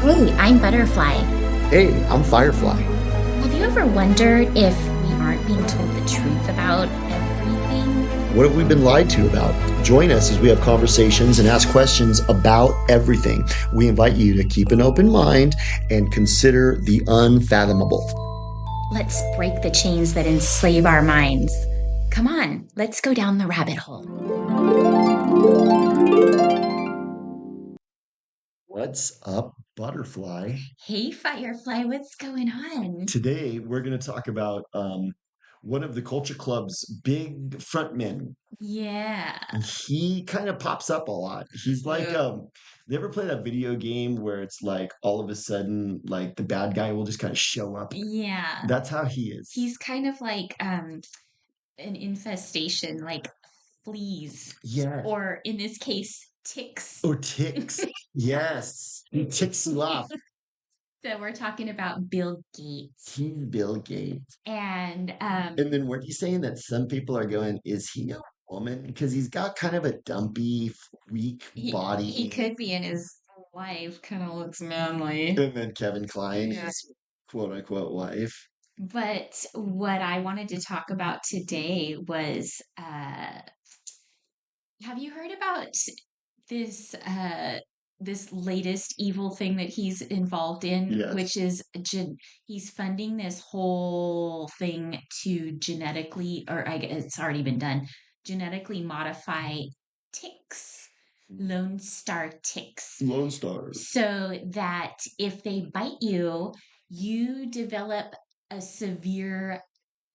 Hey, I'm Butterfly. Hey, I'm Firefly. Have you ever wondered if we aren't being told the truth about everything? What have we been lied to about? Join us as we have conversations and ask questions about everything. We invite you to keep an open mind and consider the unfathomable. Let's break the chains that enslave our minds. Come on, let's go down the rabbit hole. What's up, Butterfly? Hey, Firefly, what's going on? Today, we're going to talk about one of the Culture Club's big frontmen. Yeah. He kind of pops up a lot. He's like, Ugh. you ever play that video game where it's like all of a sudden, like the bad guy will just kind of show up? Yeah. That's how he is. He's kind of like an infestation, like fleas, Yeah. or in this case, ticks. Or ticks. Yes. He ticks you off. So we're talking about Bill Gates. He's Bill Gates. And And then weren't you saying that some people are going, is he a woman? Because he's got kind of a dumpy, weak he body. could be, and his wife kind of looks manly. And then Kevin Klein, Yeah. his quote unquote wife. But what I wanted to talk about today was have you heard about this this latest evil thing that he's involved in, Yes. which is he's funding this whole thing to genetically, or I guess it's already been done, genetically modify ticks, Lone Star ticks, Lone Stars. so that if they bite you, you develop a severe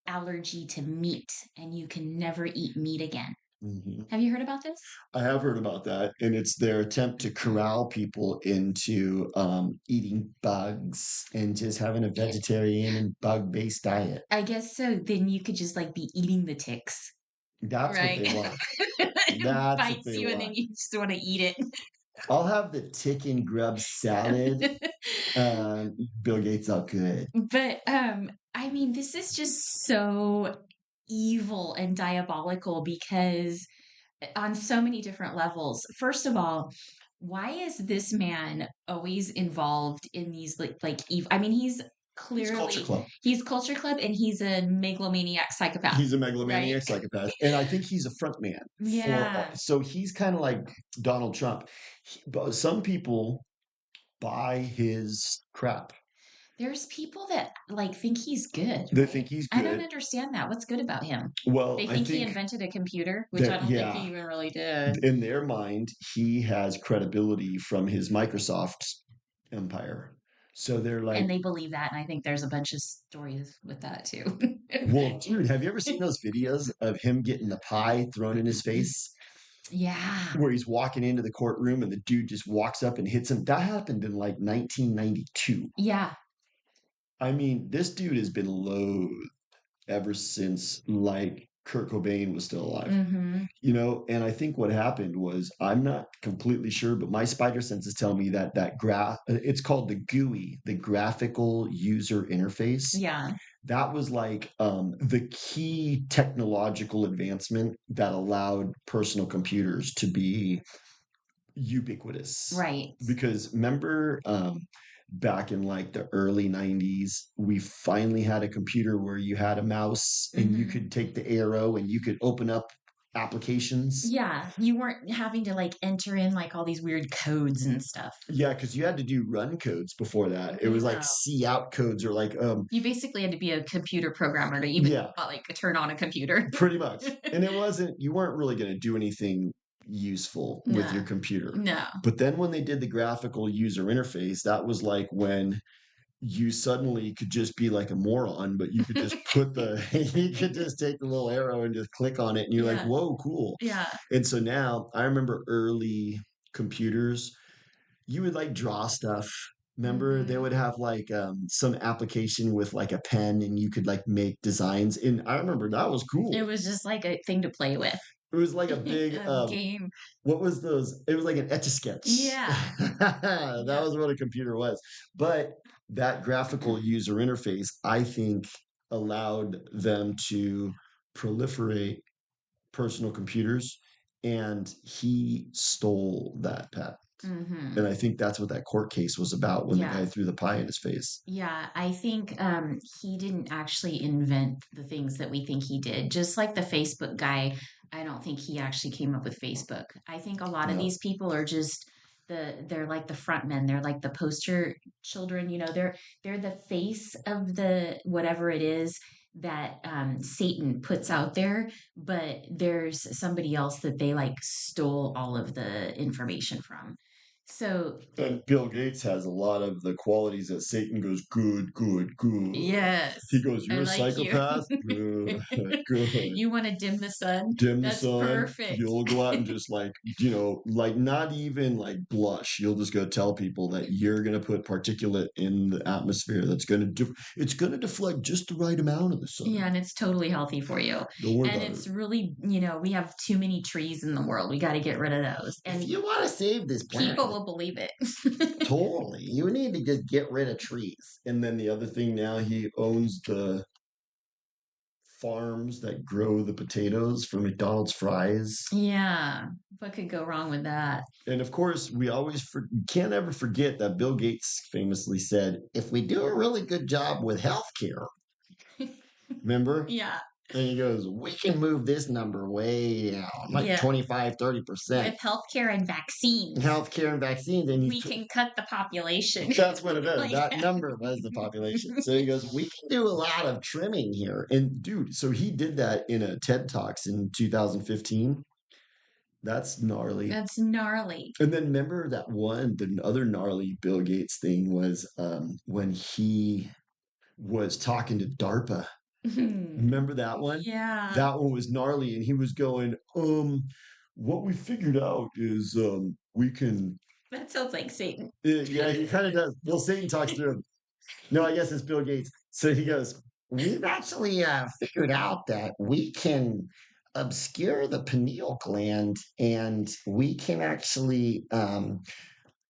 allergy to meat and you can never eat meat again. Mhm. Have you heard about this? I have heard about that, and it's their attempt to corral people into eating bugs and just having a Yeah, vegetarian and bug-based diet. I guess so. Then you could just like be eating the ticks, That's what right? they want. It That's what bites they you and then want. you just want to eat it. I'll have the tick and grub salad. Bill Gates all good. But I mean, this is just so evil and diabolical because on so many different levels. First of all, why is this man always involved in these like evil? I mean, He's Culture clearly Club. he's culture club and he's a megalomaniac psychopath, He's a right? megalomaniac psychopath, and I think he's a front man for. Yeah. So he's kind of like Donald Trump. But some people buy his crap. There's people that like think he's good, They right? think he's I don't good. understand that. What's good about him? Well, They I think he think invented a computer, which I that, don't think he yeah, even really did. in their mind, he has credibility from his Microsoft empire. So they're And like, they believe that, and I think there's a bunch of stories with that too. well, dude, have you ever seen those videos of him getting the pie thrown in his face? Yeah. Where he's walking into the courtroom and the dude just walks up and hits him. That happened in like 1992. Yeah. I mean, this dude has been loathed ever since like Kurt Cobain was still alive. Mm-hmm. And I think what happened was, I'm not completely sure, but my spider senses tell me that it's called the GUI, the graphical user interface. Yeah. That was like the key technological advancement that allowed personal computers to be ubiquitous. Right. Because remember, back in like the early 90s, we finally had a computer where you had a mouse and you Mm-hmm. could take the arrow and you could open up applications. Yeah. You weren't having to like enter in like all these weird codes and stuff. Yeah, because you had to do run codes before that. It was like Yeah. C out codes, or like You basically had to be a computer programmer to even yeah, like turn on a computer. pretty much. And you weren't really going to do anything useful with your No. computer. No. But then when they did the graphical user interface, that was like when you suddenly could just be like a moron, but you could just you could just take the little arrow and just click on it, and you're like, Yeah. whoa, cool. Yeah. And so now I remember early computers, you would like draw stuff. Remember, they Mm-hmm. would have like some application with like a pen, and you could like make designs. And I remember that was It cool. was just like a thing to play with. It was like a big A game. what was those? It was like an etch a sketch. Yeah. That Yeah. was what a computer was. But that graphical user interface, I think, allowed them to proliferate personal computers, and he stole that patent. And Hmm. I think that's what that court case was about when the Yeah. guy threw the pie in his face. Yeah, I think he didn't actually invent the things that we think he did. Just like the Facebook guy, I don't think he actually came up with Facebook. I think a lot of No. these people are just they're like the front men. They're like the poster children, they're the face of the whatever it is that Satan puts out there, but there's somebody else that they like stole all of the information from. So, And Bill Gates has a lot of the qualities that Satan goes, good, good, good. He yes, goes, I you're a like you. psychopath? Good, good. You want to dim the sun? Dim the That's sun. perfect. You'll go out and just like not even like blush. You'll just go tell people that you're going to put particulate in the atmosphere that's going to, it's going to deflect just the right amount of the Yeah, sun. and it's totally healthy for you. Don't worry And about it. it's really, we have too many trees in the world. We got to get rid of those. If And you want to save this people planet, will believe it. totally, you need to just get rid of trees. And then the other thing now, he owns the farms that grow the potatoes for McDonald's fries. Yeah, what could go wrong with that? And of course, can't ever forget that Bill Gates famously said, if we do a really good job with healthcare, remember? Yeah, And he goes, we can move this number way down, like yeah. 25, 30%. With healthcare and vaccines, Healthcare and vaccines. And we can cut the population. that's what it is. Like, That number was the population. So he goes, we can do a lot of trimming here. And dude, so he did that in a TED Talks in 2015. That's gnarly. that's gnarly. And then remember the other gnarly Bill Gates thing was when he was talking to DARPA. Remember that one? Yeah, That one was gnarly, and he was going, what we figured out is we can. that sounds like Satan. Yeah, he kind of does. Well, Satan talks to him. No, I guess it's Bill Gates. So he goes, we've actually figured out that we can obscure the pineal gland and we can actually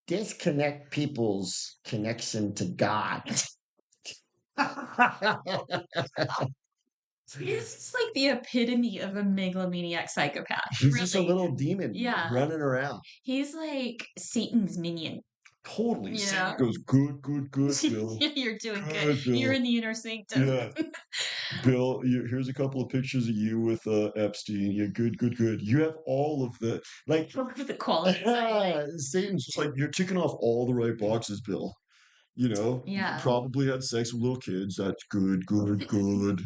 disconnect people's connection to God. He's just like the epitome of a megalomaniac psychopath. He's just a Really. little demon Yeah. running around. He's like Satan's minion. Totally. You Satan know? goes, good, good, good, Bill. You're doing good. Good, Bill. You're in the inner sanctum. Yeah. Bill, here's a couple of pictures of you with Epstein. Yeah, good, good, good. You have all of the like The qualities. Satan's just like you're ticking off all the right boxes, Bill. You Yeah. probably had sex with little kids. That's good, good, good.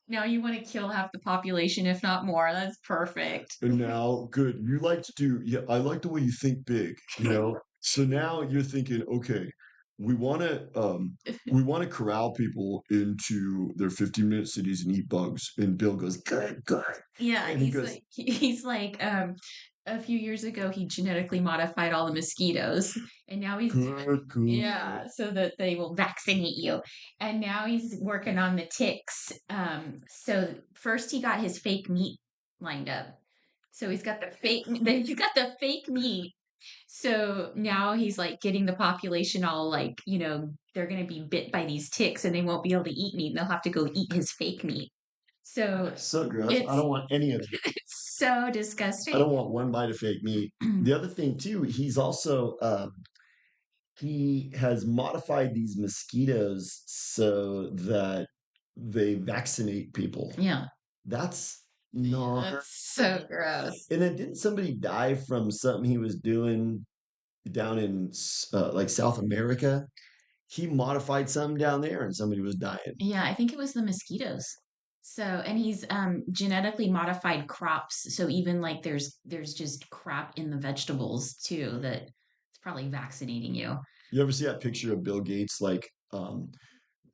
Now you want to kill half the population, if not more. That's perfect. And now, good. You like to do, yeah, I like the way you think big. So now you're thinking, okay, we want to corral people into their 15-minute cities and eat bugs. And Bill goes, good, good. Yeah, And he goes, he's like a few years ago he genetically modified all the mosquitoes and now he's good, good. yeah, so that they will vaccinate you. And now he's working on the ticks. So first he got his fake meat lined up. So he's got the fake meat. So now he's like getting the population all like, they're going to be bit by these ticks and they won't be able to eat meat and they'll have to go eat his fake meat. So So gross. I it's don't want any of it. it's so I disgusting. don't want one bite of fake meat. The other thing too, he's also he has modified these mosquitoes so that they vaccinate people. Yeah. That's not. That's so gross. And then didn't somebody die from something he was doing down in like South America? He modified something down there, and somebody was dying. Yeah, I think it was the mosquitoes. So, and he's genetically modified crops. So even like there's just crap in the vegetables too that it's probably vaccinating you. You ever see that picture of Bill Gates like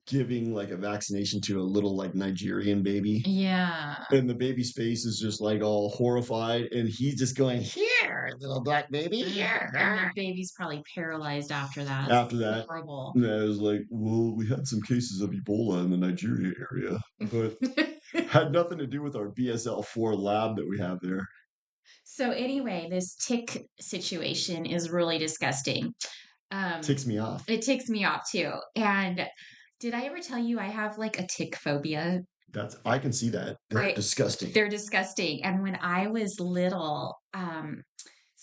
giving like a vaccination to a little like Nigerian baby? Yeah. And the baby's face is just like all horrified, and he's just going, here, little black baby, here. And the baby's probably paralyzed after that. After It's that, horrible. and I was like, well, we had some cases of Ebola in the Nigeria area, but had nothing to do with our BSL-4 lab that we have there. So anyway, this tick situation is really disgusting. Ticks me off. It ticks me off too. And did I ever tell you I have like a tick phobia? I can see that. They're disgusting. They're disgusting. And when I was little,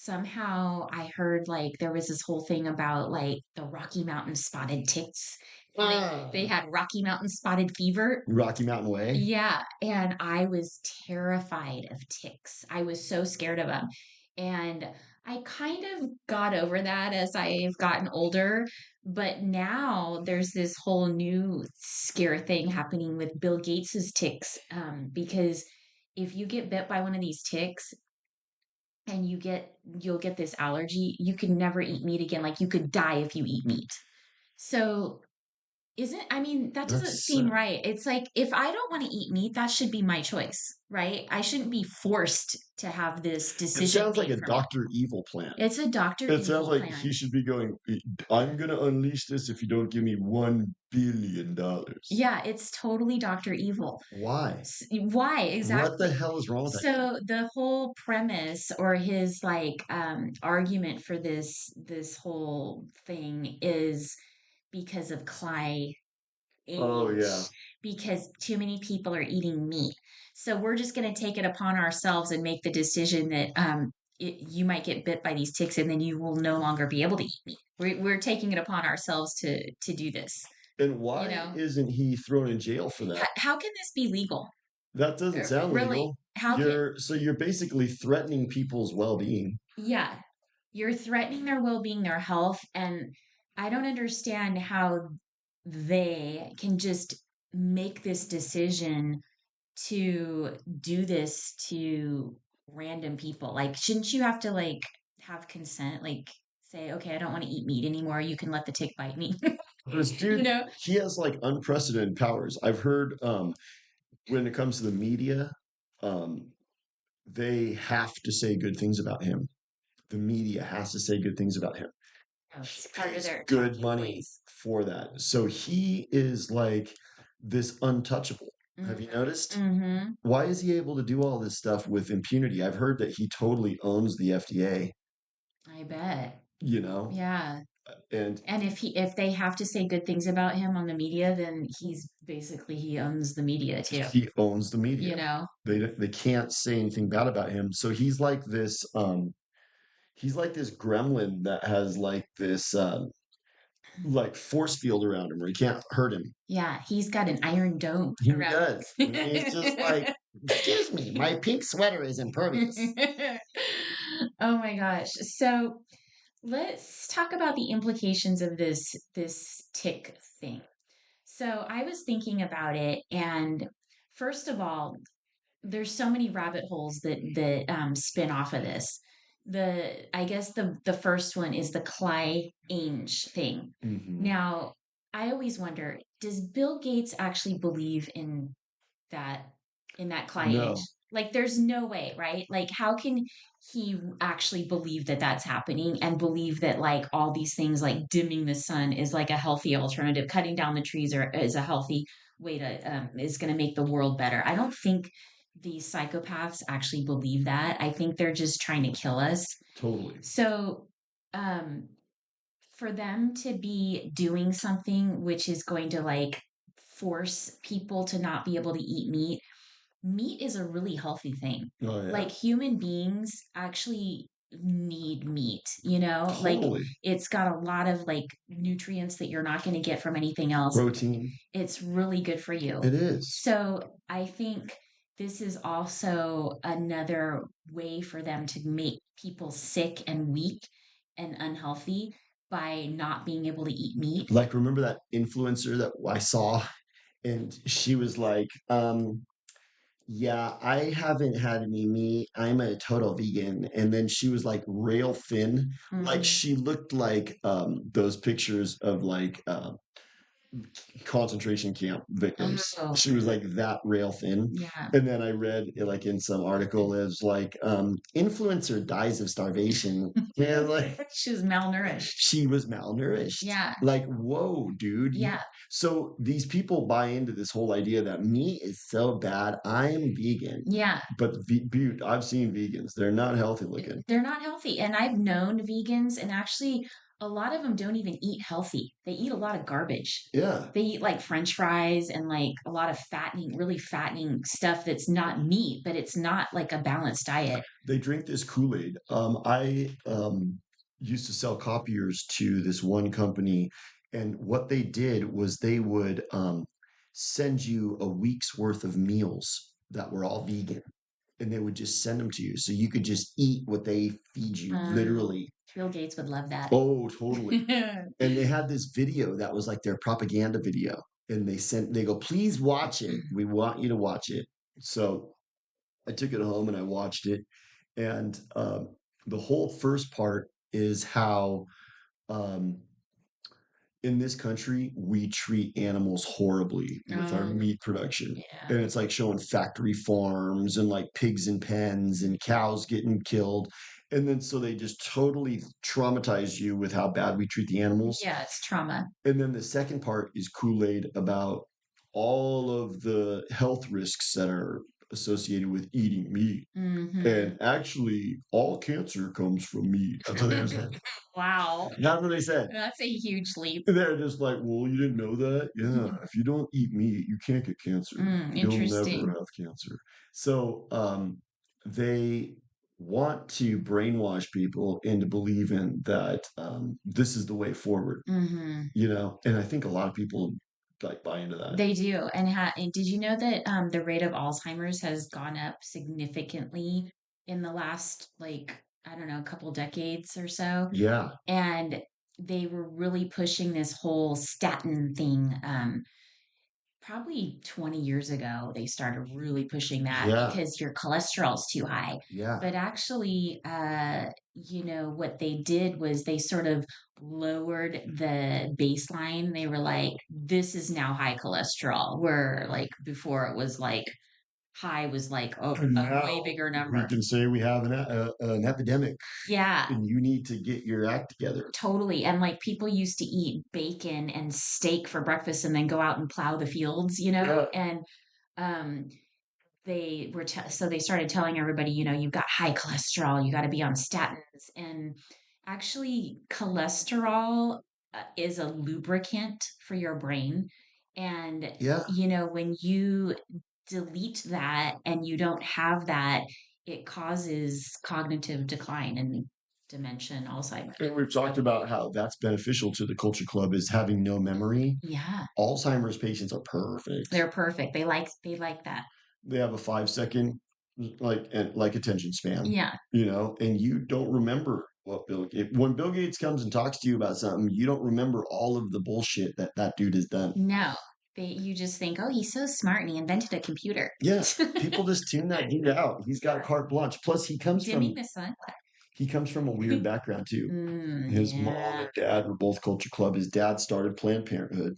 somehow I heard like there was this whole thing about like the Rocky Mountain spotted ticks. They Ah, had Rocky Mountain spotted fever. Rocky Mountain Way. Yeah, and I was terrified of ticks. I was so scared of them. And I kind of got over that as I've gotten older, but now there's this whole new scare thing happening with Bill Gates's ticks, because if you get bit by one of these ticks and you'll get this allergy, you can never eat meat again. Like you could die if you eat meat. So isn't I mean, that doesn't That's seem right. It's like if I don't want to eat meat, that should be my choice, right? I shouldn't be forced to have this it decision sounds like made a for me. Dr. Evil plan. It's a Dr. It sounds Evil like plan. he should be going, I'm gonna unleash this if you don't give me $1 billion. Yeah, it's totally Dr. Evil. Why? Why What the exactly? hell is wrong with that guy? So the whole premise or his like argument for this whole thing is because of climate Oh yeah. age, because too many people are eating meat. So we're just going to take it upon ourselves and make the decision that you might get bit by these ticks and then you will no longer be able to eat meat. We're taking it upon ourselves to do this. And You why know, isn't he thrown in jail for that? how can this be legal? That doesn't sound Really? legal. How can? You're basically threatening people's well-being. Yeah, you're threatening their well-being, their health, and I don't understand how they can just make this decision to do this to random people. Like, shouldn't you have to like have consent? Like, say, okay, I don't want to eat meat anymore. You can let the tick bite me. This You dude, know? he has like unprecedented powers. I've heard when it comes to the media, um they have to say good things about him. The media has to say good things about him. Oh, He it's part of pays their good talking money points. for that. So he is like this untouchable. Have you Mm-hmm. noticed? Mm-hmm. Why is he able to do all this stuff with impunity? I've heard that he totally owns the FDA, I bet. you know, Yeah. and And if they have to say good things about him on the media, then he owns the media too, he owns the you media. know? They can't say anything bad about him. So he's like this gremlin that has like force field around him where he can't hurt him. Yeah, he's got an iron dome He around does. And he's just him. like, excuse me, my pink sweater is impervious. Oh my gosh. So let's talk about the implications of this tick thing. So I was thinking about it, and first of all, there's so many rabbit holes that spin off of this. I guess the first one is the Ainge thing. Hmm. Now, I always wonder, does Bill Gates actually believe that in that Ainge? No, Like, there's no way, right? Like, how can he actually believe that that's happening and believe that like all these things like dimming the sun is like a healthy alternative, cutting down the trees or is a healthy way to is going to make the world better? I don't think these psychopaths actually believe that. I think they're just trying to kill us. totally. So, um, for them to be doing something which is going to like force people to not be able to eat meat is a really healthy thing. Oh yeah, Like human beings actually need meat, you know? Like totally. it's got a lot of like nutrients that you're not going to get from anything else. Protein. It's really good for you. It is. So I think this is also another way for them to make people sick and weak and unhealthy by not being able to eat meat. Like, remember that influencer that I saw? And she was like, yeah, I haven't had any meat. I'm a total vegan. And then she was like rail thin. Like Mhm. she looked like those pictures of like concentration camp victims. Oh, She was like that rail thin. yeah. And then I read like in some article it was like influencer dies of starvation. And like She was malnourished. she was malnourished. Yeah. Like, whoa, dude. Yeah. So these people buy into this whole idea that meat is so bad. I'm vegan. Yeah. But I've seen vegans. They're not healthy looking. They're not healthy. And I've known vegans, and actually, a lot of them don't even eat healthy. They eat a lot of garbage. Yeah. They eat like French fries and like a lot of fattening, really fattening stuff that's not meat, but it's not like a balanced diet. They drink this Kool-Aid. I used to sell copiers to this one company, and what they did was they would send you a week's worth of meals that were all vegan, and they would just send them to you, so you could just eat what they feed you, Um, literally. Bill Gates would love that. Oh, totally. And they had this video that was like their propaganda video, and they go, please watch it. We want you to watch it. So I took it home and I watched it. And the whole first part is how um, in this country we treat animals horribly with our Um, meat production. yeah. And it's like showing factory farms and like pigs in pens and cows getting killed. And then so they just totally traumatize you with how bad we treat the animals. Yeah, it's trauma. And then the second part is Kool-Aid about all of the health risks that are associated with eating meat. Hmm. And actually, all cancer comes from meat. That's what they said. Wow. That's what they said. That's a huge leap. They're just like, well, you didn't know that? Yeah. If you don't eat meat, you can't get cancer. You'll never Interesting. have cancer. So they want to brainwash people into believing that this is the way forward, Hmm. and I think a lot of people like buy into that. They do. And did you know that the rate of Alzheimer's has gone up significantly in the last, like, I don't know, a couple decades or so? Yeah. And they were really pushing this whole statin thing. Probably 20 years ago, they started really pushing that Yeah. because your cholesterol's too high. Yeah. But actually, what they did was they sort of lowered the baseline. They were like, this is now high cholesterol, where like before it was like high was like And a now way bigger we number. can say we have an epidemic Yeah, and you need to get your act together. totally. And like people used to eat bacon and steak for breakfast and then go out and plow the fields, Yeah. and um so they started telling everybody, you've got high cholesterol, you got to be on statins. And actually cholesterol is a lubricant for your brain. And Yeah. when you delete that and you don't have that, it causes cognitive decline and dementia and Alzheimer's. And we've talked about how that's beneficial to the culture club is having no memory. Yeah, Alzheimer's patients are perfect. they're perfect. They like that. They have a 5 second like attention span, Yeah. and you don't remember what when Bill Gates comes and talks to you about something, you don't remember all of the bullshit that dude has done. No, you just think, oh, he's so smart and he invented a computer. Yeah, people just tune that dude out. He's got carte blanche. Plus, Dimming the sun. he comes from a weird background too. His mom Yeah. and dad were both culture club. His dad started Planned Parenthood.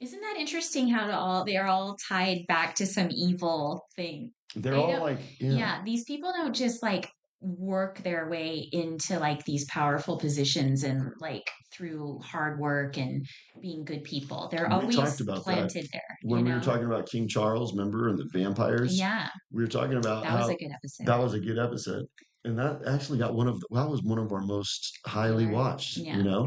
Isn't that interesting how they are all tied back to some evil thing? They're They all don't, like, yeah, yeah, these people don't just like work their way into like these powerful positions and like through hard work and being good people. They're we talked always about that planted there, when we were talking about King Charles, remember, and the vampires. Yeah, We were talking about that was a how good episode. that was a good episode, and that actually that was one of our most highly Popular. watched. Yeah.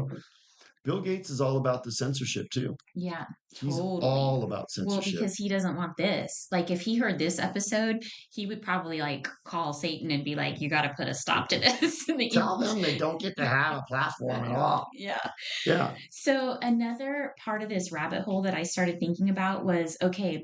Bill Gates is all about the censorship too. Yeah, He's totally. all about Well, censorship. because he doesn't want this. Like, if he heard this episode, he would probably like call Satan and be like, "You got to put a stop to this." Tell them they don't get to have a platform at all. Yeah. Yeah. So another part of this rabbit hole that I started thinking about was, okay,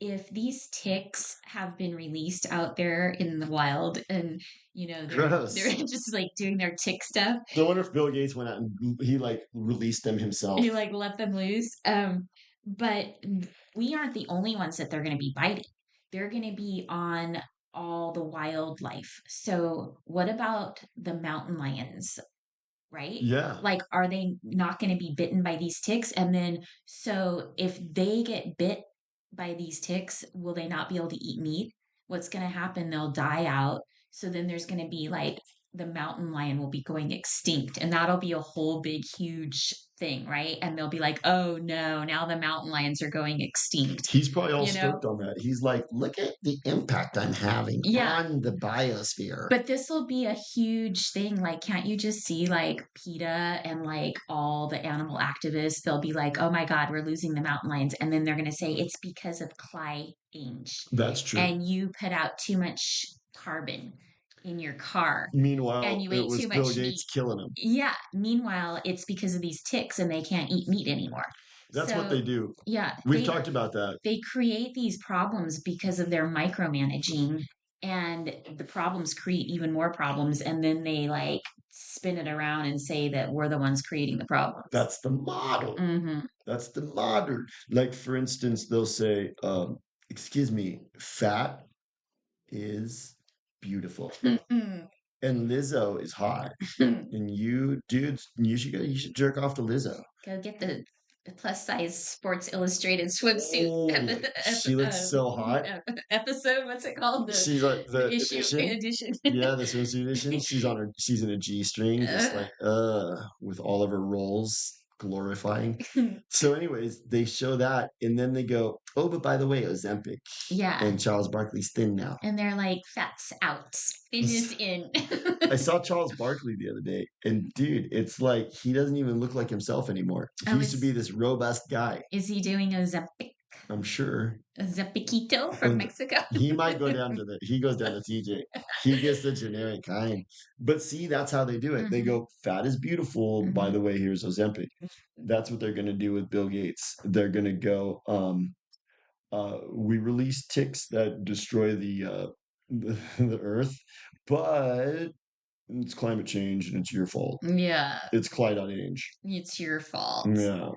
if these ticks have been released out there in the wild and they're Gross. just like doing their tick stuff, So I wonder if Bill Gates went out and he like released them himself. he like let them loose. But we aren't the only ones that they're going to be biting. They're going to be on all the wildlife. So what about the mountain lions, right? Yeah. Like, are they not going to be bitten by these ticks? And then, so if they get bit by these ticks, will they not be able to eat meat? What's going to happen? They'll die out. So then there's going to be like the mountain lion will be going extinct, and that'll be a whole big huge thing, right? And they'll be like, oh no, now the mountain lions are going extinct, He's probably all you know? stoked on that. He's like, look at the impact I'm having Yeah. on the biosphere. But this will be a huge thing. Like, can't you just see like PETA and like all the animal activists? They'll be like, oh my God, we're losing the mountain lions. And then they're going to say it's because of climate change. That's true. And you put out too much carbon in your car and Meanwhile, you it ate was too Bill much meat. Gates killing him. Yeah. Meanwhile, it's because of these ticks and they can't eat meat anymore. That's what they So, do. yeah, We've talked about that. they create these problems because of their micromanaging, and the problems create even more problems, and then they like spin it around and say that we're the ones creating the problems. That's the model. Mm-hmm. That's the modern. Like, for instance, they'll say, excuse me, fat is beautiful. And Lizzo is hot. And you dudes, you should jerk off to Lizzo. Go get the plus size Sports Illustrated swimsuit Oh, she looks so hot. episode. What's it called? She's like the Issue edition. edition. Yeah, the swimsuit edition. She's in a G-string, just like with all of her rolls glorifying. So, anyways, they show that, and then they go, oh, but by the way, Ozempic. Yeah. And Charles Barkley's thin now. And they're like, fat's out, thin is in. I saw Charles Barkley the other day, and dude, it's like he doesn't even look like himself anymore. He used to be this robust guy. Is he doing Ozempic? I'm sure. A Zepiquito from Mexico? He might go down to he goes down to TJ. He gets the generic kind. But see, that's how they do it. They go, fat is beautiful. By the way, here's Ozempic. That's what they're going to do with Bill Gates. They're going to go, we release ticks that destroy the earth, but it's climate change and it's your fault. Yeah. It's climate change. It's your fault. Yeah.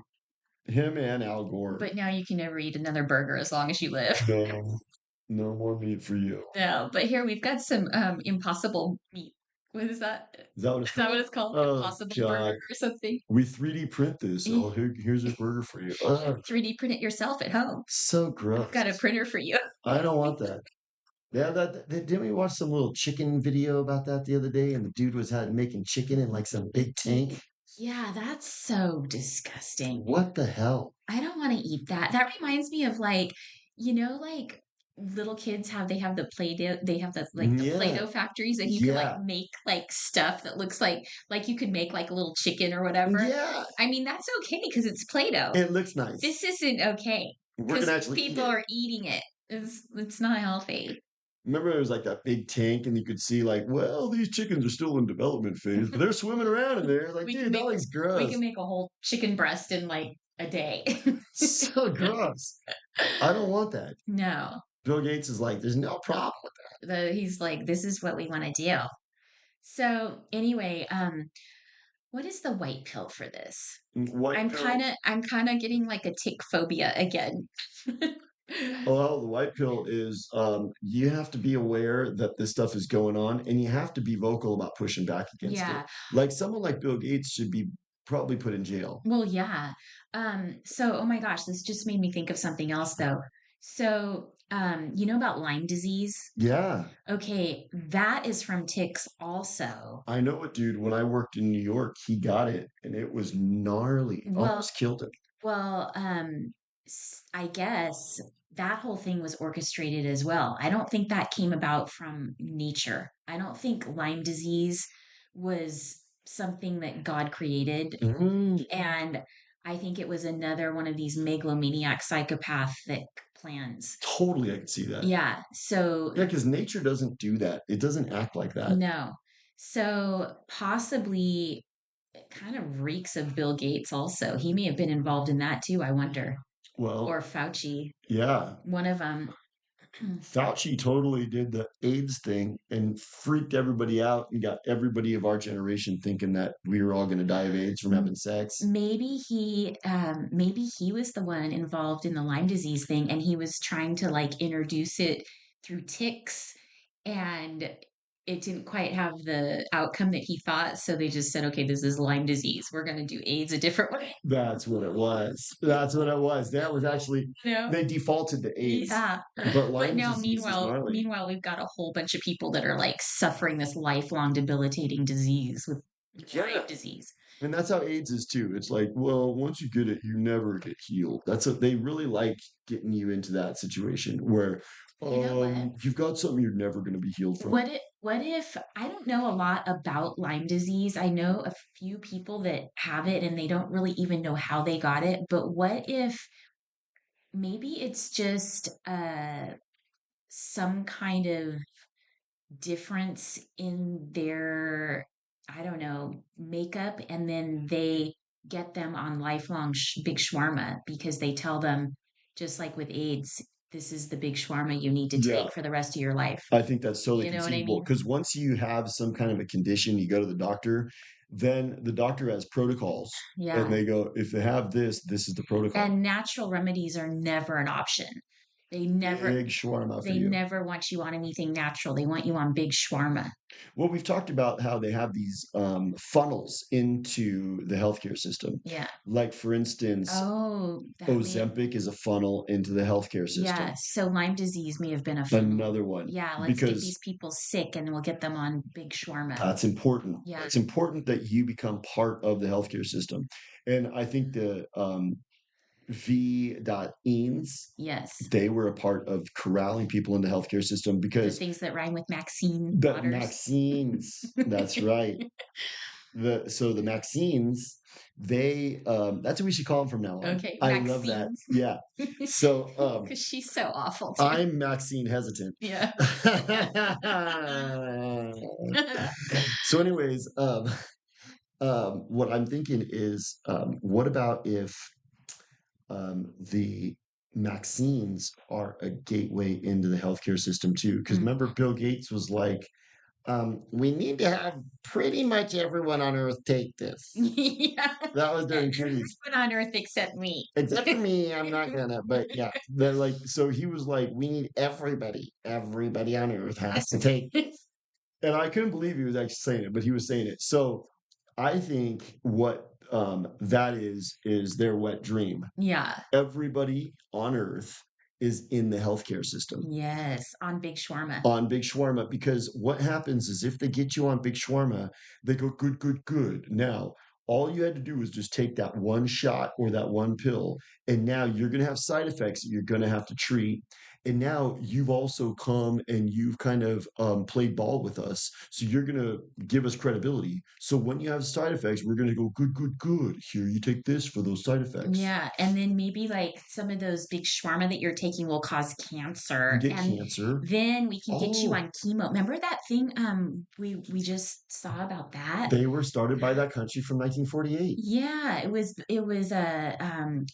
Him and Al Gore. But now you can never eat another burger as long as you live. No, no more meat for you. No, but here we've got some impossible meat. What is that? Is that what it's called? Oh, impossible burger or something? We 3D print this. Oh, here's a burger for you. 3D print it yourself at home. So gross. I've got a printer for you. I don't want that. Yeah, didn't we watch some little chicken video about that the other day? And the dude was making chicken in like some big tank. Yeah, that's so disgusting. What the hell? I don't want to eat that. That reminds me of like, like little kids they have the Play-Doh, they have the Play-Doh factories, and you can like make like stuff that looks like you could make like a little chicken or whatever. Yeah. I mean, that's okay because it's Play-Doh. It looks nice. This isn't okay because people are eating it. It's not healthy. Remember, it was like that big tank, and you could see, like, well, these chickens are still in development phase, but they're swimming around in there. Like, dude, that looks gross. We can make a whole chicken breast in like a day. So gross. I don't want that. No. Bill Gates is like, there's no problem with that. He's like, this is what we want to do. So anyway, what is the white pill for this? I'm kind of getting like a tick phobia again. Well, the white pill is you have to be aware that this stuff is going on, and you have to be vocal about pushing back against it. Like someone like Bill Gates should be probably put in jail. Well, yeah. So, oh my gosh, this just made me think of something else though. So, you know about Lyme disease? Yeah. Okay, that is from ticks also. I know it, dude. When I worked in New York, he got it, and it was gnarly. Almost killed him. Well, I guess that whole thing was orchestrated as well. I don't think that came about from nature. I don't think Lyme disease was something that God created. And I think it was another one of these megalomaniac psychopathic plans. Totally, I can see that. Yeah. So yeah, because nature doesn't do that. It doesn't act like that. No. So possibly it kind of reeks of Bill Gates also. He may have been involved in that too, I wonder. Well, or Fauci. Yeah. One of them. Fauci totally did the AIDS thing and freaked everybody out and got everybody of our generation thinking that we were all going to die of AIDS from having sex. Maybe he was the one involved in the Lyme disease thing, and he was trying to like introduce it through ticks, and it didn't quite have the outcome that he thought. So they just said, okay, this is Lyme disease. We're going to do AIDS a different way. That's what it was. That's what it was. That was actually, You know? they defaulted to AIDS, Yeah. but But Lyme now, disease is gnarly. we've got a whole bunch of people that are like suffering this lifelong debilitating disease with Lyme Yeah. disease. And that's how AIDS is too. It's like, well, once you get it, you never get healed. That's what they really like, getting you into that situation where You know what? you've got something you're never going to be healed from. What if I don't know a lot about Lyme disease? I know a few people that have it and they don't really even know how they got it, but what if maybe it's just some kind of difference in their, I don't know, makeup, and then they get them on lifelong big shawarma because they tell them, just like with AIDS, this is the big shawarma you need to Yeah. take for the rest of your life. I think that's totally You know what I conceivable mean? because once you have some kind of a condition, you go to the doctor, then the doctor has protocols and Yeah. they go, if they have this, this is the protocol. And natural remedies are never an option. They never Big shawarma for they you. never want you on anything natural. They want you on big shawarma. Well, we've talked about how they have these funnels into the healthcare system. Yeah. Like, for instance, Oh, that may Ozempic is a funnel into the healthcare yeah. system. So Lyme disease may have been a funnel. Another one, Yeah, let's get because these people sick and we'll get them on big shawarma. that's important. Yeah. It's important that you become part of the healthcare system. And I think the V.Eans, Yes. they were a part of corralling people in the healthcare system The because things that rhyme with Maxine the Waters. vaccines, that's right. The Maxines, they that's what we should call them from now on. Okay, I love that. Maxines. Yeah. So Because she's so awful too. I'm Maxine hesitant. Yeah. So anyways, what I'm thinking is, what about if the vaccines are a gateway into the healthcare system too? Because Mm. remember, Bill Gates was like, we need to have pretty much everyone on Earth take this. Yeah. That was during treaties. Everyone on earth except me. Except for me, I'm not gonna, but yeah, they're like, so he was like, we need everybody on Earth has to take this. And I couldn't believe he was actually saying it, but he was saying it. So I think what that is their wet dream. Yeah. Everybody on Earth is in the healthcare system Yes. On big shawarma. on Big Shawarma, because what happens is if they get you on Big Shawarma, they go, good, good, good. Now, all you had to do was just take that one shot or that one pill, and now you're going to have side effects that you're going to have to treat. And now you've also come and you've kind of played ball with us. So you're going to give us credibility. So when you have side effects, we're going to go, good, good, good. Here, you take this for those side effects. Yeah, and then maybe like some of those big shawarma that you're taking will cause You cancer, get and cancer. then we can get you Oh, on chemo. Remember that thing we just saw about that? they were started by that country from 1948. Yeah, it was a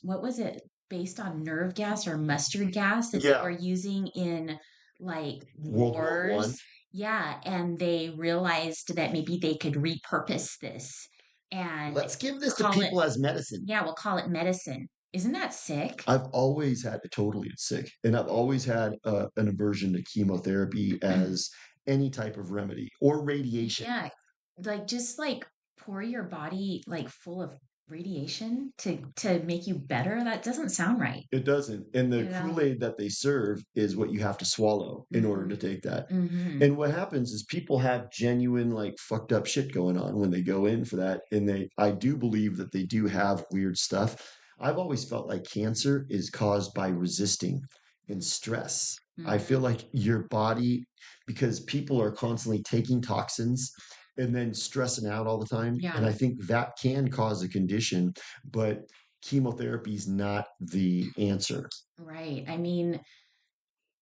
what was it, based on nerve gas or mustard gas that they Yeah. were using in like World War One. wars. Yeah, and they realized that maybe they could repurpose this and Let's give this to call it, people as medicine. yeah, we'll call it medicine. Isn't that sick? I've always had totally sick, and I've always had an aversion to chemotherapy as any type of remedy or radiation. Yeah, like just like pour your body like full of radiation to make you better. That doesn't sound right, It doesn't. And the you know? Kool-Aid that they serve is what you have to swallow in order Mm-hmm. to take that. Mm-hmm. And what happens is people have genuine, like, fucked up shit going on when they go in for that. And I do believe that they do have weird stuff. I've always felt like cancer is caused by resisting and stress. I feel Mm-hmm. like your body, because people are constantly taking toxins and then stressing out all the time. Yeah, And I think that can cause a condition, but chemotherapy is not the answer. right. I mean,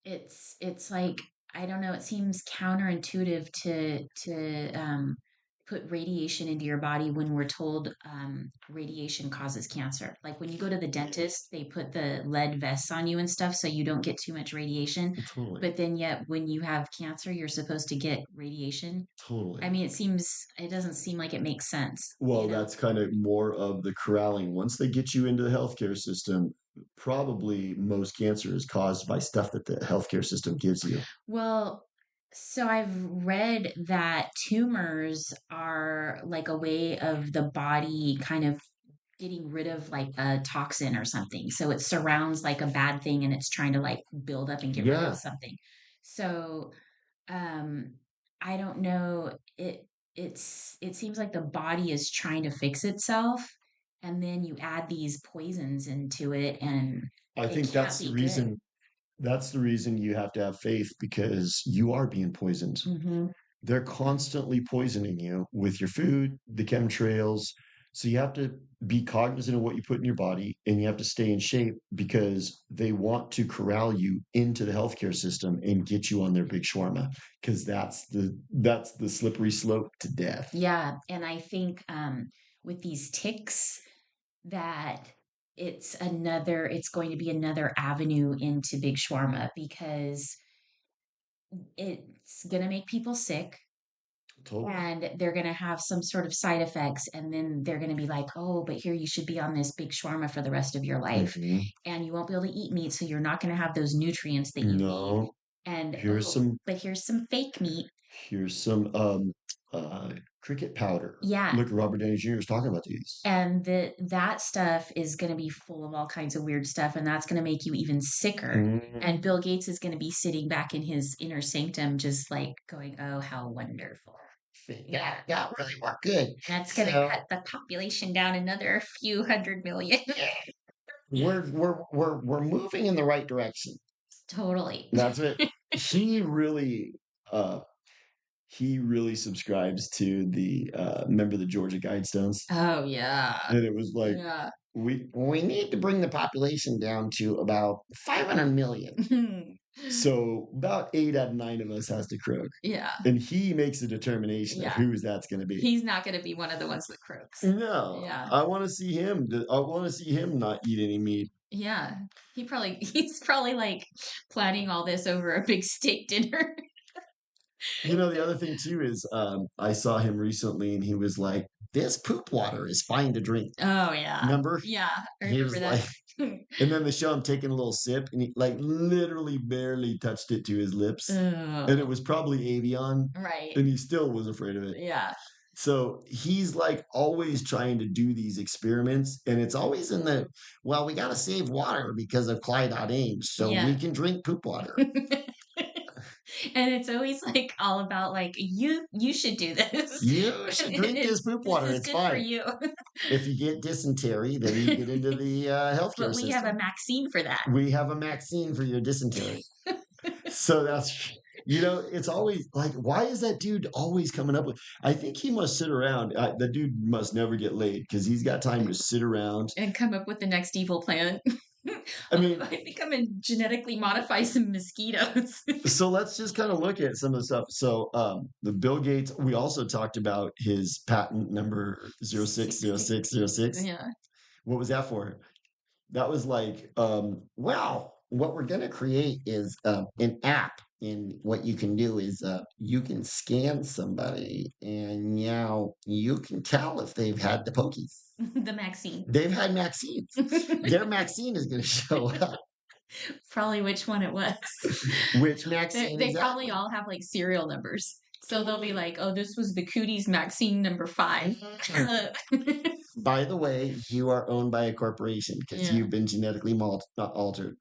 it's like, I don't know, it seems counterintuitive to put radiation into your body when we're told radiation causes cancer. Like when you go to the dentist, they put the lead vests on you and stuff so you don't get too much radiation. Totally. But then yet when you have cancer, you're supposed to get radiation. I Totally. mean, it doesn't seem like it makes sense, you Well, know? that's kind of more of the corralling. Once they get you into the healthcare system, probably most cancer is caused by stuff that the healthcare system gives you. Well, So I've read that tumors are like a way of the body kind of getting rid of like a toxin or something. So it surrounds like a bad thing and it's trying to like build up and get rid of Yeah, something. So um I don't know. It seems like the body is trying to fix itself and then you add these poisons into it and I it think can't that's the be good. reason. That's the reason you have to have faith because you are being poisoned. Hmm. They're constantly poisoning you with your food, the chemtrails. So you have to be cognizant of what you put in your body and you have to stay in shape because they want to corral you into the healthcare system and get you on their big shawarma because that's the slippery slope to death. Yeah, and I think with these ticks that it's going to be another avenue into big shawarma because it's going to make people sick Totally. and they're going to have some sort of side effects and then they're going to be like, "Oh, but here you should be on this big shawarma for the rest of your life Mhm. and you won't be able to eat meat so you're not going to have those nutrients that you need." No, And here's oh, some but here's some fake meat. here's some cricket powder. Yeah, Look, Robert Downey Jr. is talking about these. and that stuff is going to be full of all kinds of weird stuff and that's going to make you even sicker, and Mhm. Bill Gates is going to be sitting back in his inner sanctum just like going, "Oh, how wonderful." Yeah, That really worked good. that's going to cut So the population down another few hundred million. we're moving in the right direction. Totally. That's it. He really uh he really subscribes to the remember the Georgia Guidestones? Oh yeah. And it was like Yeah. we need to bring the population down to about 500 million. So about 8 out of 9 of us has to croak. Yeah. And he makes a determination of Yeah. whose that's going to be. He's not going to be one of the ones that croaks. No, Yeah. I want to see him. I want to see him not eat any meat. Yeah. He's probably like planning all this over a big steak dinner. The other thing too is I saw him recently and he was like, "This poop water is fine to drink." Oh yeah. Remember? Yeah, I He remember was that. like, and then they show him taking a little sip and he like literally barely touched it to his lips. And it Oh, was probably Avion right. and he still was afraid of it. Yeah. So he's like always trying to do these experiments, and it's always in well, we got to save water because of climate change, so we Yeah. can drink poop water. And it's always like all about like you should do this. You should drink this poop This water. is It's good for fine. you. If you get dysentery, then you get into the healthcare But we have a system. vaccine for that. We have a vaccine for your dysentery. So it's always like, why is that dude always coming up with? I think he must sit around. The dude must never get laid because he's got time to sit around. And come up with the next evil plan. I Oh, mean, I think I'm gonna genetically modify some mosquitoes. so let's just kind of look at some of the stuff. So the Bill Gates, we also talked about his patent number 060606. Yeah. What was that for? That was like, well, what we're going to create is an app. And what you can do is you can scan somebody and now you can tell if they've had the pokies. The vaccine. They've had vaccines. Their vaccine is going to show up. Probably which one it was. Which They, vaccine they probably exactly? all have like serial numbers. So they'll be like, "Oh, this was the cooties vaccine number 5." By the way, you are owned by a corporation because Yeah. you've been genetically altered.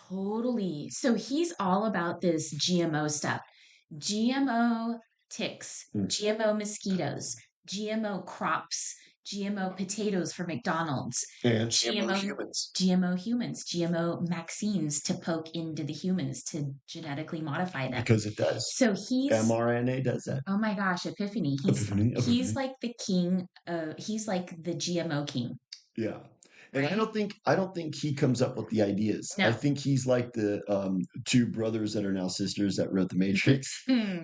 Totally. So he's all about this GMO stuff. GMO ticks, Mm. GMO mosquitoes, GMO crops, GMO potatoes for McDonald's, And GMO GMO humans GMO humans, GMO vaccines to poke into the humans to genetically modify them. because it does. So he's mRNA does that. oh my gosh, Epiphany. Epiphany, He's epiphany. like the king. He's like the GMO king, Yeah. And I right? don't think I don't think he comes up with the ideas. I No. think he's like the two brothers that are now sisters that wrote the Matrix. Hmm.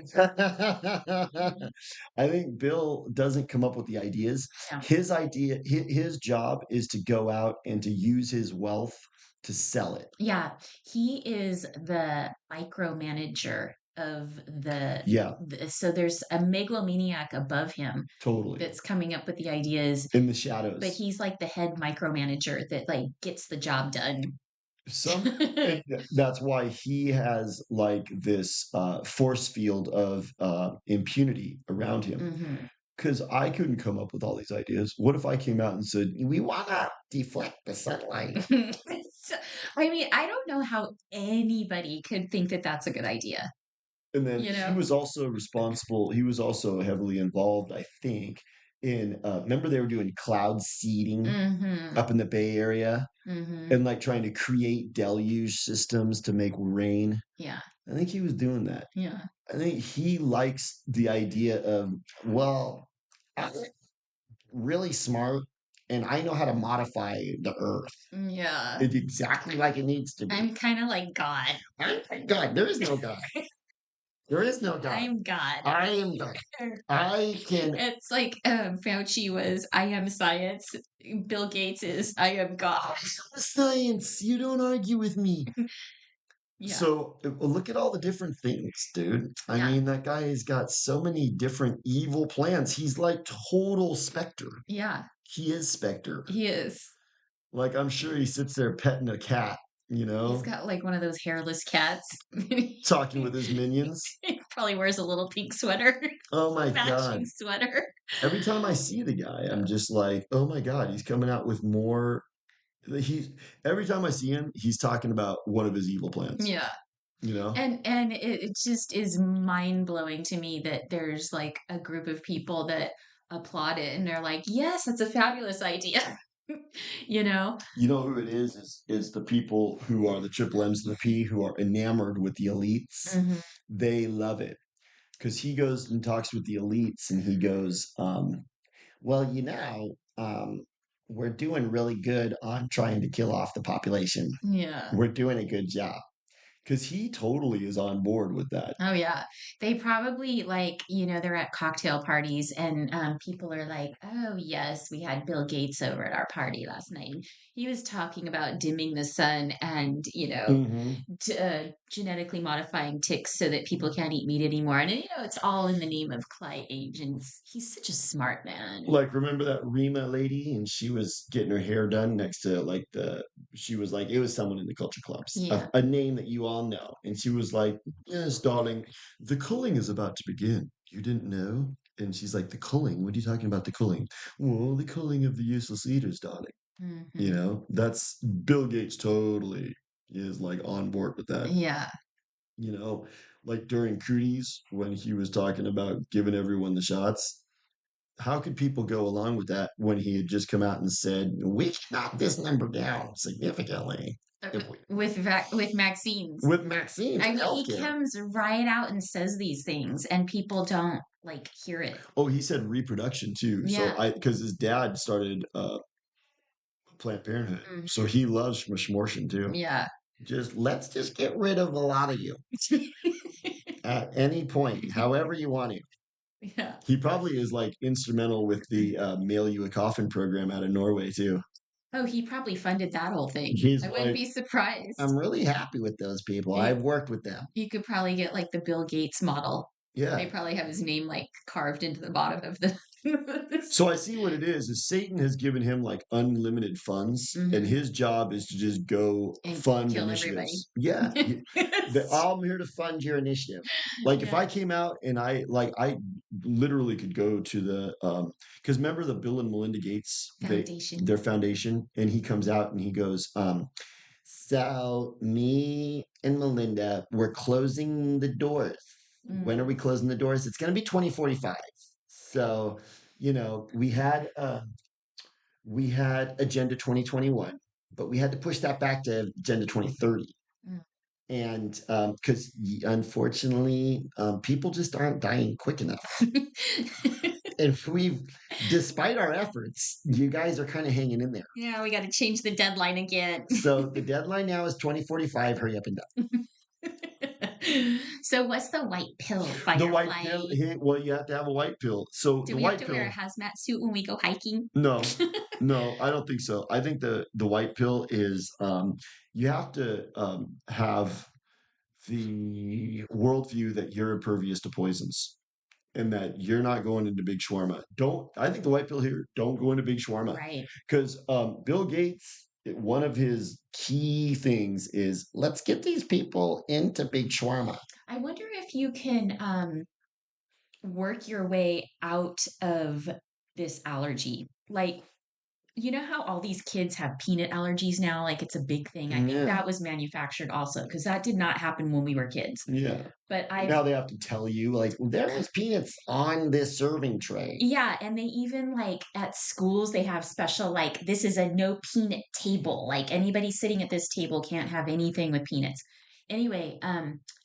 I think Bill doesn't come up with the ideas. No. His job is to go out and to use his wealth to sell it. Yeah, he is the micromanager of Yeah, so there's a megalomaniac above him totally. that's coming up with the ideas, In the but shadows. he's like the head micromanager that like gets the job done. some and that's why he has like this force field of impunity around him. Hmm. Because I couldn't come up with all these ideas. What if I came out and said, "We want to deflect the sunlight"? So, I mean, I don't know how anybody could think that that's a good idea, And then you he know? was also responsible. He was also heavily involved, I think, in. Remember they were doing cloud seeding Hmm. up in the Bay Area Hmm. and like trying to create deluge systems to make rain. Yeah. I think he was doing that. Yeah. I think he likes the idea of, well, I'm really smart and I know how to modify the earth. Yeah. It's exactly like it needs to be. I'm kind of like God. I'm God. There is no God. There is no God. I'm God. I am God. I can. It's like Fauci was, I am science. Bill Gates is, I am I God. am science. You don't argue with me. Yeah. So look at all the different things, dude. I Yeah. mean, that guy has got so many different evil plans. He's like total Spectre. Yeah. He is Spectre. He is. Like I'm sure he sits there petting a cat, He's got like one of those hairless cats. talking with his minions. He probably wears a little pink sweater, Oh my matching God. sweater. Every time I see the guy, I'm just like, oh my God, he's coming out with more. He's every time I see him, he's talking about one of his evil plans, Yeah. you know? And it just is mind blowing to me that there's like a group of people that applaud it and they're like, yes, that's a fabulous idea. You know? You know who it is the people who are the triple M's and the P who are enamored with the elites. Hmm. They love it because he goes and talks with the elites and he goes, well, we're doing really good on trying to kill off the population. Yeah. We're doing a good job because he totally is on board with that. Oh yeah. They probably like, they're at cocktail parties and people are like, "Oh yes, we had Bill Gates over at our party last night. And he was talking about dimming the sun and, Hmm. genetically modifying ticks so that people can't eat meat anymore." And it's all in the name of climate change. And he's such a smart man. Like, remember that Rima lady? And she was getting her hair done next to she was like, it was someone in the culture clubs, Yeah. a name that you all know. And she was like, yes, darling, the culling is about to begin. You didn't know? And she's like, the culling? What are you talking about, the culling? Well, the culling of the useless eaters, darling. Hmm. That's Bill Gates totally is like on board with that. Yeah. You know, like during Cooties when he was talking about giving everyone the shots, how could people go along with that when he had just come out and said, we can knock this number down significantly With Maxine's. with vaccines I and mean, he healthcare? comes right out and says these things, and people don't like hear it. Oh, he said reproduction too. Yeah. Because his dad started Planned Parenthood. Mhm. So he loves Schmortion too. Yeah. Let's just get rid of a lot of you at any point, however you want to. Yeah. He probably is like instrumental with the mail you a coffin program out of Norway too. Oh, he probably funded that whole thing. He's I wouldn't like, be surprised. I'm really happy with those people. You, I've worked with them. you could probably get like the Bill Gates model. They Yeah. probably have his name like carved into the bottom of the. So I see what it is Satan has given him like unlimited funds, and Hmm. his job is to just go And fund kill everybody. initiatives. Yeah. I'm here to fund your initiative. Like if Yeah. I came out and I literally could go to the because remember the Bill and Melinda Gates, Foundation. their foundation, and he comes out and he goes, so me and Melinda, we're closing the doors. When are Mm. we closing the doors? It's going to be 2045. So, we had Agenda 2021, but we had to push that back to Agenda 2030. Mm. And because unfortunately, people just aren't dying quick enough. And despite our efforts, you guys are kind of hanging in there. Yeah, we got to change the deadline again. So the deadline now is 2045. Hurry up and So what's the white pill, the white Firefly? pill. Well, you have to have a white pill. So Do the we have white to wear a pill. hazmat suit when we go hiking? No, no, I don't think so. I think the white pill is you have to have the worldview that you're impervious to poisons and that you're not going into big shawarma. Don't. I think the white pill here. Don't go into big shawarma Right. because Bill Gates. one of his key things is let's get these people into big shawarma. I wonder if you can work your way out of this allergy. Like, you know how all these kids have peanut allergies now? Like it's a big thing. I think Yeah, that was manufactured also because that did not happen when we were kids. yeah. But And I've now they have to tell you, like, there was peanuts on this serving tray. Yeah, and they even like at schools they have special like this is a no peanut table. Like anybody sitting at this table can't have anything with peanuts. Anyway,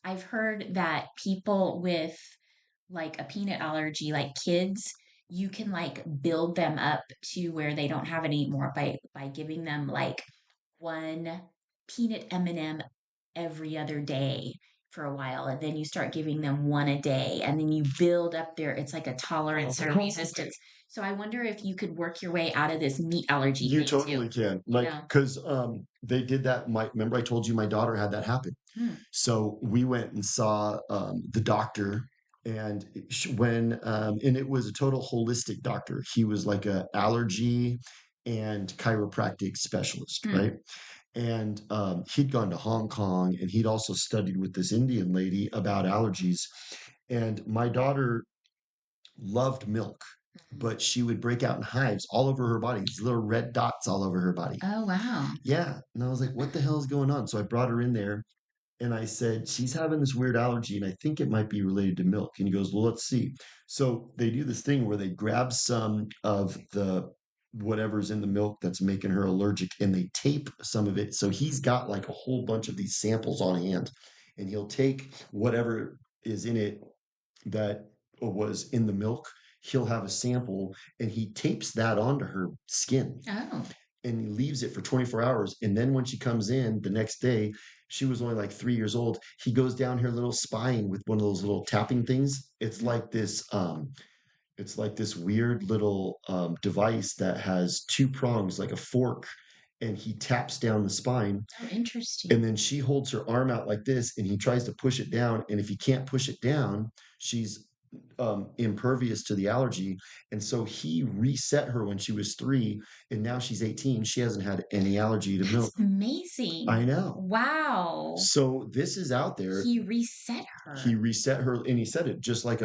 I've heard that people with like a peanut allergy, like kids, you can like build them up to where they don't have it anymore by giving them like one peanut M&M every other day for a while, and then you start giving them one a day, and then you build up their it's like a tolerance or resistance. So I wonder if you could work your way out of this meat allergy You thing too, totally can. you Like, know? because they did that. Remember I told you my daughter had that happen. Hmm. So we went and saw the doctor, and and it was a total holistic doctor. He was like a allergy and chiropractic specialist, Hmm. right? And he'd gone to Hong Kong, and he'd also studied with this Indian lady about allergies. And my daughter loved milk, Mhm. but she would break out in hives all over her body, these little red dots all over her body. Oh, wow. Yeah. And I was like, what the hell is going on? So I brought her in there and I said, she's having this weird allergy and I think it might be related to milk. And he goes, well, let's see. So they do this thing where they grab some of the whatever's in the milk that's making her allergic and they tape some of it. So he's got like a whole bunch of these samples on hand and he'll take whatever is in it that was in the milk. He'll have a sample and he tapes that onto her skin Oh. and he leaves it for 24 hours. And then when she comes in the next day, she was only like 3 years old. He goes down her little spine with one of those little tapping things. Mhm. It's like this weird little device that has two prongs, like a fork, and he taps down the spine. Oh, interesting. And then she holds her arm out like this, and he tries to push it down. And if he can't push it down, she's impervious to the allergy. And so he reset her when she was 3, and now she's 18. She hasn't had any allergy to That's milk. amazing. I know. Wow. So this is out there. He reset He her. reset her, and he said it just like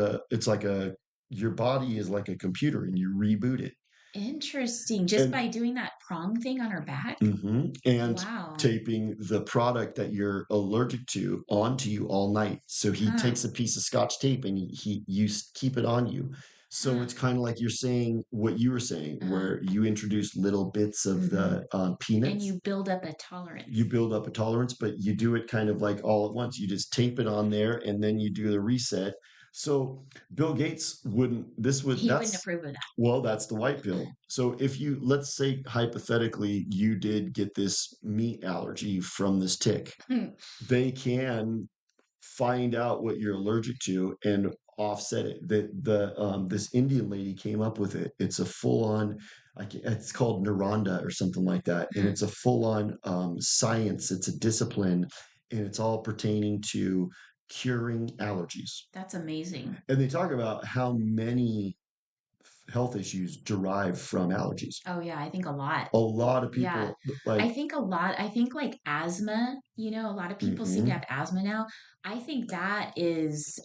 your body is like a computer, and you reboot it. Interesting. Just And by doing that prong thing on her back? And Wow. taping the product that you're allergic to onto you all night. So he Huh. takes a piece of scotch tape and keep it on you. So Huh. it's kind of like you're saying what you were saying, Uh-huh. where you introduce little bits of Hmm. the And peanuts. you build up a You tolerance. build up a tolerance, but you do it kind of like all at once. You just tape it on there and then you do the reset. So Bill Gates wouldn't, He wouldn't approve of well, that's the white that. pill. So if you, let's say hypothetically, you did get this meat allergy from this tick, Hmm. they can find out what you're allergic to and offset it. This Indian lady came up with it. It's a full on, it's called Naranda or something like that, and Hmm. it's a full on science. It's a discipline, and it's all pertaining to curing allergies. That's amazing. And they talk about how many health issues derive from allergies. Oh, yeah, I think a lot. A lot of Yeah. people like, I think like asthma, a lot of people seem to mhm. have asthma now. I think that is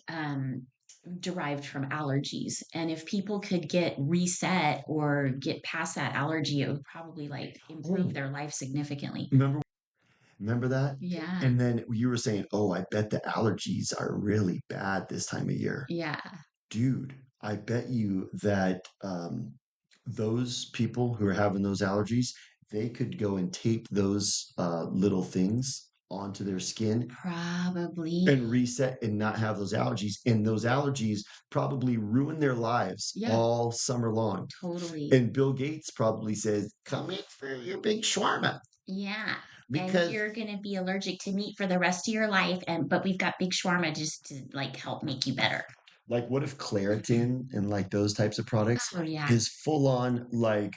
derived from allergies. And if people could get reset or get past that allergy, it would probably like improve Oh, their life significantly. remember that? Yeah. And then you were saying, oh, I bet the allergies are really bad this time of year. Yeah. Dude, I bet you that those people who are having those allergies, they could go and tape those little things onto their skin Probably. and reset and not have those allergies. And those allergies probably ruin their lives Yeah, all summer long. totally. And Bill Gates probably says, come in for your big shawarma Yeah. And because you're gonna be allergic to meat for the rest of your life, and but we've got big shawarma just to like help make you better. like what if Claritin and like those types of products Oh yeah. is full on like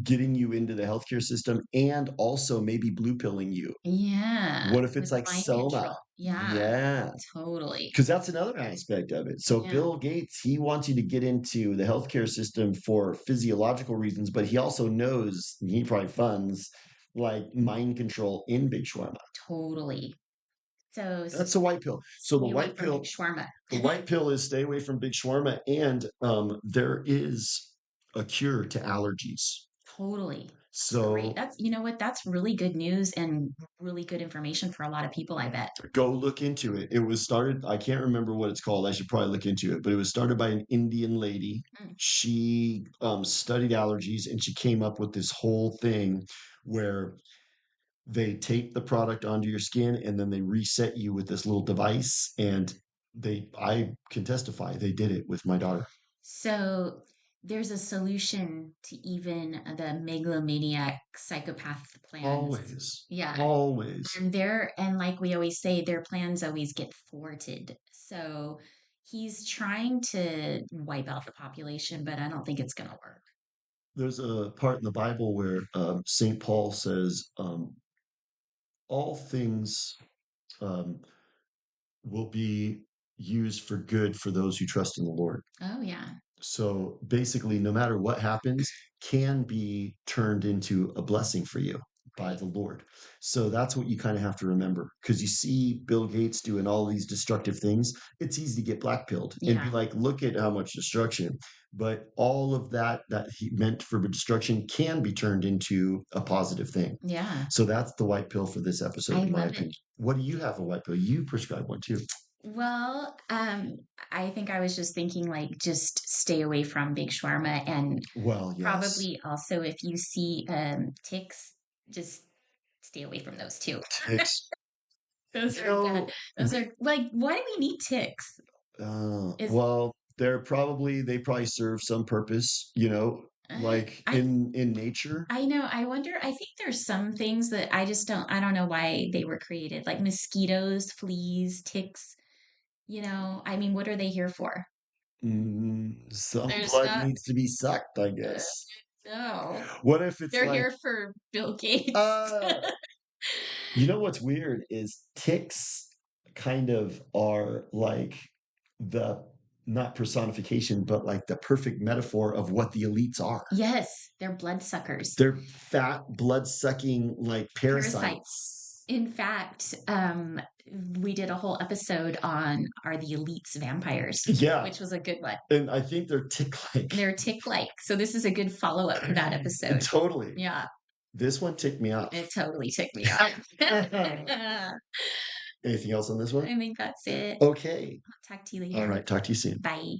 getting you into the healthcare system and also maybe blue pilling you? Yeah. What if it's With like mind Soma? control. Yeah, Yeah. totally. Because that's another aspect of it. So Yeah. Bill Gates, he wants you to get into the healthcare system for physiological reasons, but he also knows he probably funds like mind control in big shawarma. Totally. So That's the white pill. So stay away from big shawarma. the white pill is stay away from big shawarma, and there is a cure to allergies. Totally. That's great. So That's, you know what? That's really good news and really good information for a lot of people, I bet. go look into it. It was started, I can't remember what it's called. I should probably look into it, but it was started by an Indian lady. Mm. She studied allergies and she came up with this whole thing where they tape the product onto your skin and then they reset you with this little device. And I can testify, they did it with my daughter. So there's a solution to even the megalomaniac psychopath plans. Always, Yeah. always. And like we always say, their plans always get thwarted. So he's trying to wipe out the population, but I don't think it's going to work. There's a part in the Bible where St. Paul says, all things um, will be used for good for those who trust in the Lord. Oh, yeah. So basically, no matter what happens, can be turned into a blessing for you by Right. the Lord. So that's what you kind of have to remember. Because you see Bill Gates doing all these destructive things, it's easy to get blackpilled and be Yeah. like, look at how much destruction. But all of that he meant for destruction can be turned into a positive thing. Yeah. So that's the white pill for this episode, I in my love it. opinion. What do you have a white pill? You prescribe one too. Well, I think I was just thinking like just stay away from big shawarma and Well, yes. probably also if you see ticks, just stay away from those too. Ticks. Those You are bad. know, Those are like, why do we need ticks? Is well, they probably serve some purpose, like I in nature. I know. I wonder. I think there's some things that I just don't. I don't know why they were created, like mosquitoes, fleas, ticks. I mean, what are they here for? Some There's blood not. needs to be sucked, I Uh, guess. no, What if it's they're like, here for Bill Gates. uh, what's weird is ticks kind of are like the not personification, but like the perfect metaphor of what the elites are. Yes, they're bloodsuckers, They're fat, blood-sucking like parasites. parasites. In fact, we did a whole episode on are the elites vampires, Yeah, which was a good one. and I think they're tick-like. They're tick-like, so this is a good follow-up to that episode. Totally. Yeah, This one ticked me off. it totally ticked me off. I Anything else on this one? think that's it. Okay. Talk to you All later. right. Talk to you soon. Bye.